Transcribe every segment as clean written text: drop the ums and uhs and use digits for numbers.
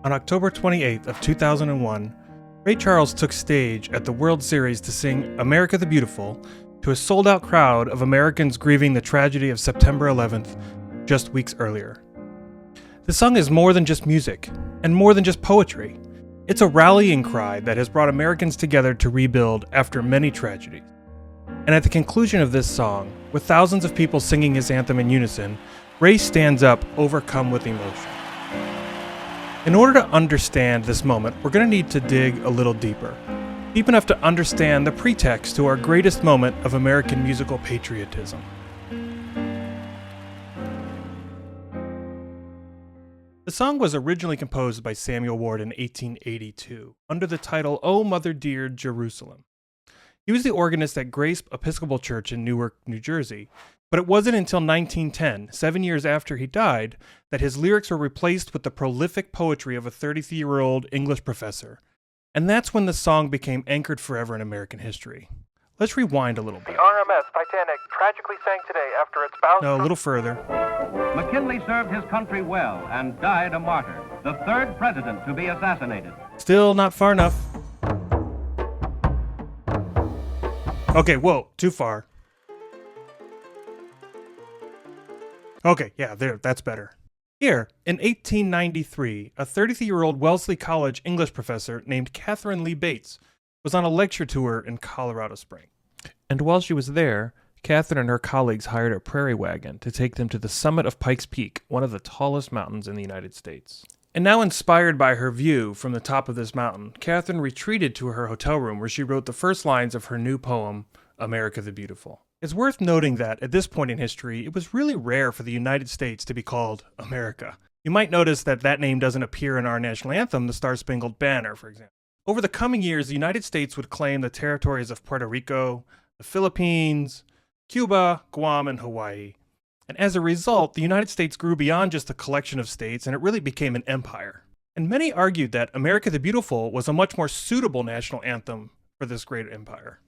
On October 28th of 2001, Ray Charles took stage at the World Series to sing America the Beautiful to a sold-out crowd of Americans grieving the tragedy of September 11th just weeks earlier. The song is more than just music, and more than just poetry. It's a rallying cry that has brought Americans together to rebuild after many tragedies. And at the conclusion of this song, with thousands of people singing his anthem in unison, Ray stands up, overcome with emotion. In order to understand this moment, we're going to need to dig a little deeper. Deep enough to understand the pretext to our greatest moment of American musical patriotism. The song was originally composed by Samuel Ward in 1882, under the title, "O Mother Dear Jerusalem." He was the organist at Grace Episcopal Church in Newark, New Jersey, but it wasn't until 1910, 7 years after he died, that his lyrics were replaced with the prolific poetry of a 33-year-old English professor. And that's when the song became anchored forever in American history. Let's rewind a little bit. The RMS Titanic tragically sank today after its bound... No, a little further. McKinley served his country well and died a martyr, the third president to be assassinated. Still not far enough. Okay, whoa, too far. Okay, yeah, there, that's better. Here, in 1893, a 33-year-old Wellesley College English professor named Catherine Lee Bates was on a lecture tour in Colorado Springs. And while she was there, Catherine and her colleagues hired a prairie wagon to take them to the summit of Pikes Peak, one of the tallest mountains in the United States. And now inspired by her view from the top of this mountain, Catherine retreated to her hotel room where she wrote the first lines of her new poem, America the Beautiful. It's worth noting that, at this point in history, it was really rare for the United States to be called America. You might notice that that name doesn't appear in our national anthem, the Star-Spangled Banner, for example. Over the coming years, the United States would claim the territories of Puerto Rico, the Philippines, Cuba, Guam, and Hawaii. And as a result, the United States grew beyond just a collection of states, and it really became an empire. And many argued that America the Beautiful was a much more suitable national anthem for this great empire.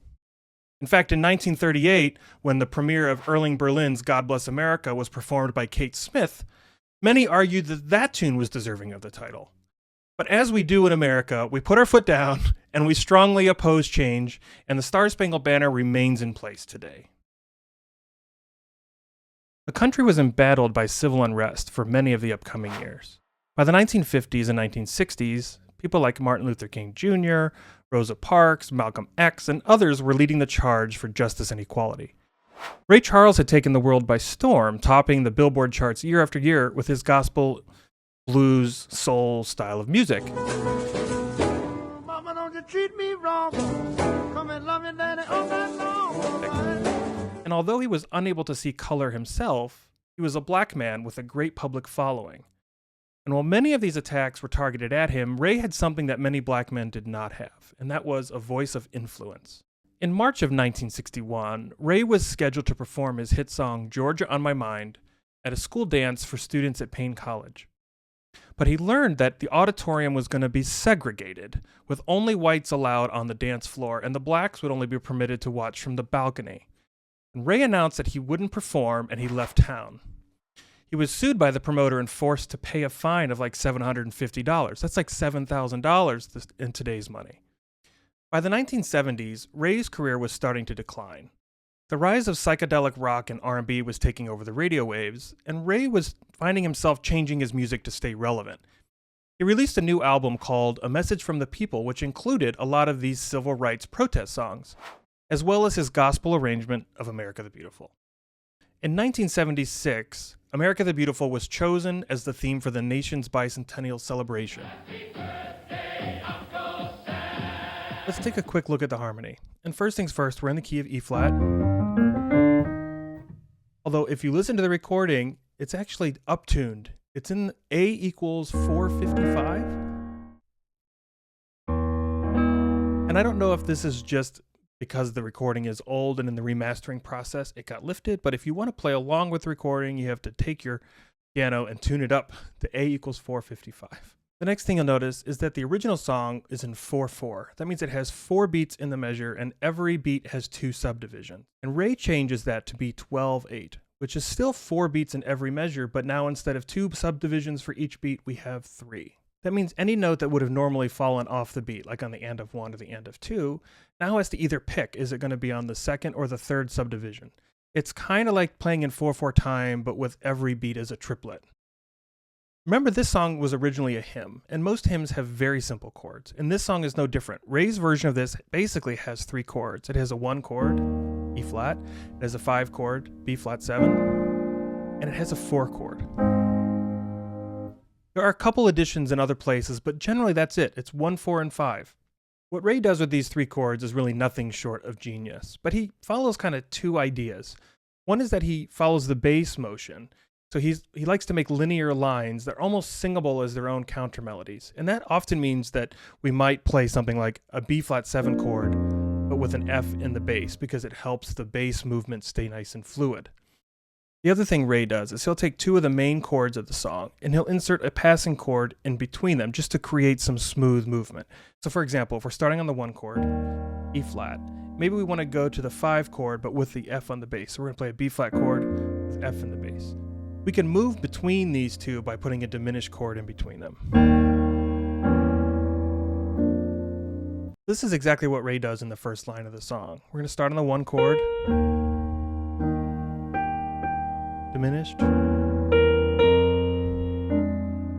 In fact, in 1938, when the premiere of Irving Berlin's God Bless America was performed by Kate Smith, many argued that that tune was deserving of the title. But as we do in America, we put our foot down and we strongly oppose change, and the Star-Spangled Banner remains in place today. The country was embattled by civil unrest for many of the upcoming years. By the 1950s and 1960s, people like Martin Luther King Jr., Rosa Parks, Malcolm X, and others were leading the charge for justice and equality. Ray Charles had taken the world by storm, topping the Billboard charts year after year with his gospel, blues, soul style of music. Mama, don't you treat me wrong. Come and love me, daddy, all night long. And although he was unable to see color himself, he was a black man with a great public following. And while many of these attacks were targeted at him, Ray had something that many black men did not have, and that was a voice of influence. In March of 1961, Ray was scheduled to perform his hit song, Georgia on My Mind, at a school dance for students at Payne College. But he learned that the auditorium was going to be segregated, with only whites allowed on the dance floor, and the blacks would only be permitted to watch from the balcony. And Ray announced that he wouldn't perform, and he left town. He was sued by the promoter and forced to pay a fine of like $750. That's like $7,000 in today's money. By the 1970s, Ray's career was starting to decline. The rise of psychedelic rock and R&B was taking over the radio waves, and Ray was finding himself changing his music to stay relevant. He released a new album called A Message from the People, which included a lot of these civil rights protest songs, as well as his gospel arrangement of America the Beautiful. In 1976, America the Beautiful was chosen as the theme for the nation's bicentennial celebration. Let's take a quick look at the harmony. And first things first, we're in the key of E flat. Although if you listen to the recording, it's actually uptuned. It's in A equals 455. And I don't know if this is just because the recording is old and in the remastering process it got lifted, but if you want to play along with the recording, you have to take your piano and tune it up to A equals 455. The next thing you'll notice is that the original song is in 4/4. That means it has 4 beats in the measure, and every beat has 2 subdivisions. And Ray changes that to be 12/8, which is still 4 beats in every measure, but now instead of 2 subdivisions for each beat, we have 3. That means any note that would have normally fallen off the beat, like on the end of 1 or the end of 2, now has to either pick, is it going to be on the second or the third subdivision? It's kind of like playing in 4/4 time, but with every beat as a triplet. Remember, this song was originally a hymn, and most hymns have very simple chords, and this song is no different. Ray's version of this basically has 3 chords. It has a 1 chord, E flat, it has a 5 chord, B flat 7, and it has a 4 chord. There are a couple additions in other places, but generally that's it. It's 1, 4, and 5. What Ray does with these 3 chords is really nothing short of genius, but he follows kind of 2 ideas. One is that he follows the bass motion. So he likes to make linear lines that are almost singable as their own counter melodies. And that often means that we might play something like a B flat 7 chord, but with an F in the bass, because it helps the bass movement stay nice and fluid. The other thing Ray does is he'll take 2 of the main chords of the song and he'll insert a passing chord in between them just to create some smooth movement. So for example, if we're starting on the 1 chord, E flat, maybe we want to go to the 5 chord but with the F on the bass. So we're going to play a B flat chord with F in the bass. We can move between these 2 by putting a diminished chord in between them. This is exactly what Ray does in the first line of the song. We're going to start on the 1 chord, diminished.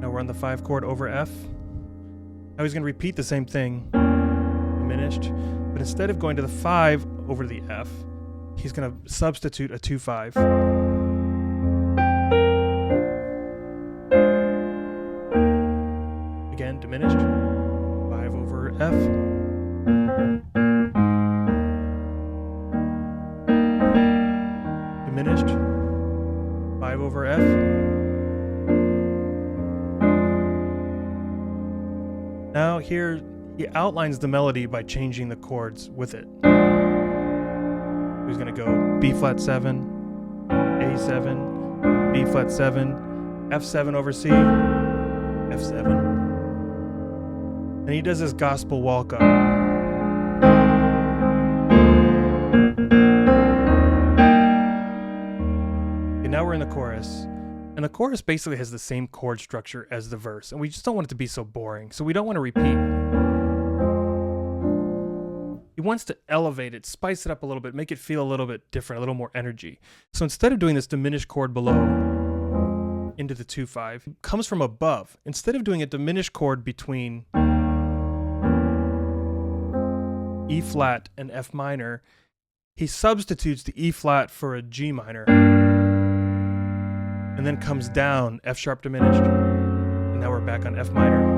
Now we're on the 5 chord over F. Now he's going to repeat the same thing, diminished, but instead of going to the 5 over the F, he's going to substitute a 2/5. Again, diminished, 5 over F. Diminished, 5 over F. Now here, he outlines the melody by changing the chords with it. He's going to go B flat 7, A7, B flat 7, F7 over C, F7. And he does his gospel walk up. Okay, now we're in the chorus. And the chorus basically has the same chord structure as the verse. And we just don't want it to be so boring. So we don't want to repeat. He wants to elevate it, spice it up a little bit, make it feel a little bit different, a little more energy. So instead of doing this diminished chord below into the 2/5, it comes from above. Instead of doing a diminished chord between E flat and F minor, he substitutes the E flat for a G minor and then comes down, F sharp diminished, and now we're back on F minor.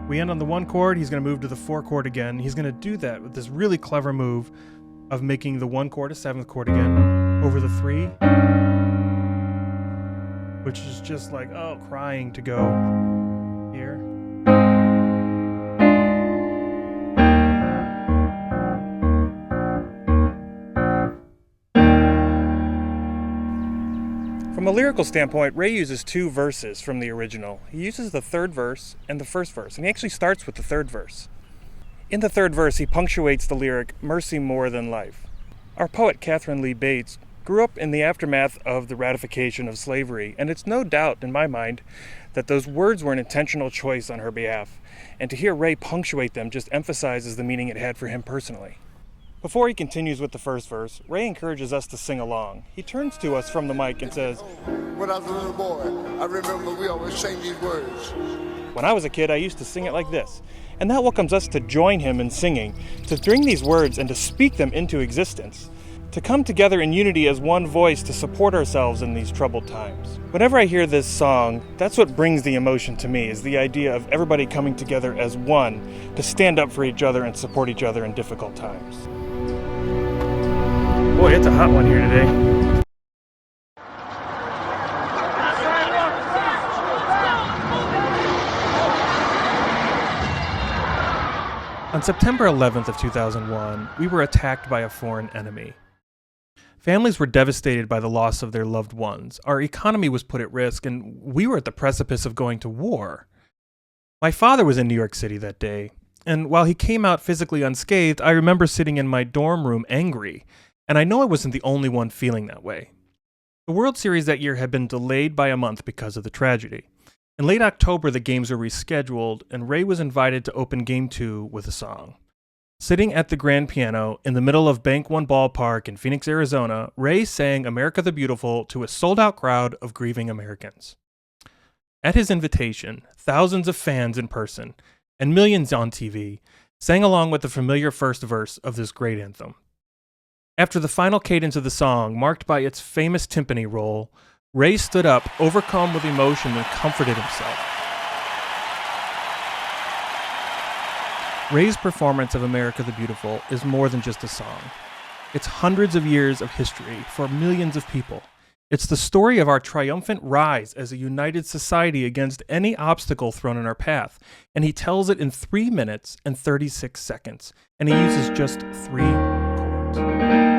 We end on the 1 chord, he's going to move to the 4 chord again. He's going to do that with this really clever move of making the 1 chord a 7th chord again over the 3, which is just like, oh, crying to go here. From a lyrical standpoint, Ray uses 2 verses from the original. He uses the 3rd verse and the 1st verse, and he actually starts with the 3rd verse. In the 3rd verse, he punctuates the lyric, "Mercy more than life." Our poet, Catherine Lee Bates, grew up in the aftermath of the ratification of slavery, and it's no doubt, in my mind, that those words were an intentional choice on her behalf, and to hear Ray punctuate them just emphasizes the meaning it had for him personally. Before he continues with the 1st verse, Ray encourages us to sing along. He turns to us from the mic and says, When I was a little boy, I remember we always sang these words. "When I was a kid, I used to sing it like this." And that welcomes us to join him in singing, to bring these words and to speak them into existence, to come together in unity as one voice to support ourselves in these troubled times. Whenever I hear this song, that's what brings the emotion to me, is the idea of everybody coming together as one to stand up for each other and support each other in difficult times. Boy, it's a hot one here today. On September 11th of 2001, we were attacked by a foreign enemy. Families were devastated by the loss of their loved ones. Our economy was put at risk, and we were at the precipice of going to war. My father was in New York City that day, and while he came out physically unscathed, I remember sitting in my dorm room angry, and I know I wasn't the only one feeling that way. The World Series that year had been delayed by a month because of the tragedy. In late October, the games were rescheduled, and Ray was invited to open Game 2 with a song. Sitting at the grand piano in the middle of Bank One Ballpark in Phoenix, Arizona, Ray sang America the Beautiful to a sold-out crowd of grieving Americans. At his invitation, thousands of fans in person and millions on TV sang along with the familiar first verse of this great anthem. After the final cadence of the song, marked by its famous timpani roll, Ray stood up, overcome with emotion, and comforted himself. Ray's performance of America the Beautiful is more than just a song. It's hundreds of years of history for millions of people. It's the story of our triumphant rise as a united society against any obstacle thrown in our path. And he tells it in 3 minutes and 36 seconds. And he uses just 3 chords.